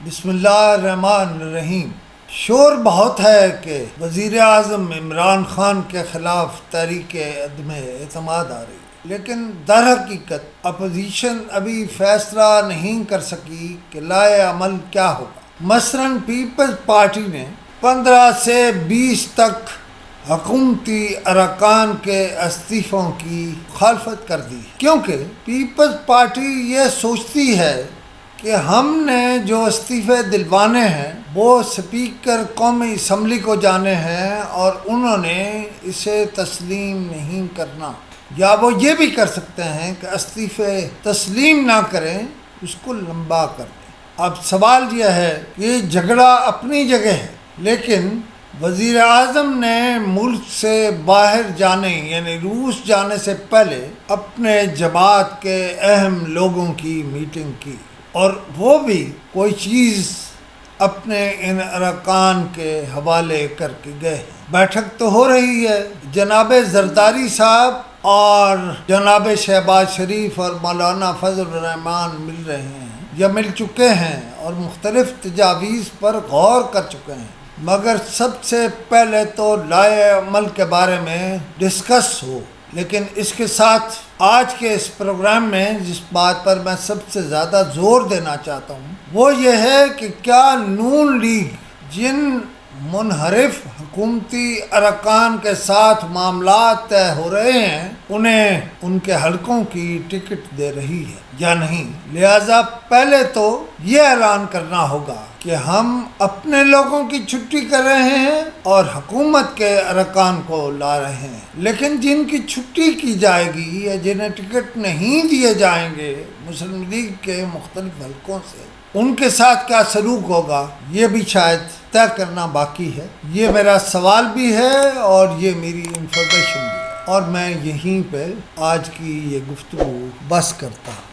بسم اللہ الرحمن الرحیم۔ شور بہت ہے کہ وزیر اعظم عمران خان کے خلاف تحریک عدم اعتماد آ رہی ہے، لیکن در حقیقت اپوزیشن ابھی فیصلہ نہیں کر سکی کہ لائے عمل کیا ہوگا۔ مثلاً پیپلز پارٹی نے 15 سے 20 تک حکومتی ارکان کے استعفوں کی مخالفت کر دی، کیونکہ پیپلز پارٹی یہ سوچتی ہے کہ ہم نے جو استعفے دلوانے ہیں وہ اسپیکر قومی اسمبلی کو جانے ہیں اور انہوں نے اسے تسلیم نہیں کرنا، یا وہ یہ بھی کر سکتے ہیں کہ استعفے تسلیم نہ کریں، اس کو لمبا کر دیں۔ اب سوال یہ ہے کہ یہ جھگڑا اپنی جگہ ہے، لیکن وزیر اعظم نے ملک سے باہر جانے یعنی روس جانے سے پہلے اپنے جماعت کے اہم لوگوں کی میٹنگ کی، اور وہ بھی کوئی چیز اپنے ان ارکان کے حوالے کر کے گئے ہیں۔ بیٹھک تو ہو رہی ہے، جناب زرداری صاحب اور جناب شہباز شریف اور مولانا فضل الرحمان مل رہے ہیں یا مل چکے ہیں اور مختلف تجاویز پر غور کر چکے ہیں، مگر سب سے پہلے تو لائے عمل کے بارے میں ڈسکس ہو۔ لیکن اس کے ساتھ آج کے اس پروگرام میں جس بات پر میں سب سے زیادہ زور دینا چاہتا ہوں وہ یہ ہے کہ کیا نون لیگ جن منحرف حکومتی ارکان کے ساتھ معاملات طے ہو رہے ہیں انہیں ان کے حلقوں کی ٹکٹ دے رہی ہے یا نہیں۔ لہذا پہلے تو یہ اعلان کرنا ہوگا کہ ہم اپنے لوگوں کی چھٹی کر رہے ہیں اور حکومت کے ارکان کو لا رہے ہیں، لیکن جن کی چھٹی کی جائے گی یا جنہیں ٹکٹ نہیں دیے جائیں گے مسلم لیگ کے مختلف حلقوں سے، ان کے ساتھ کیا سلوک ہوگا یہ بھی شاید طے کرنا باقی ہے۔ یہ میرا سوال بھی ہے اور یہ میری انفارمیشن بھی ہے، اور میں یہیں پہ آج کی یہ گفتگو بس کرتا ہوں۔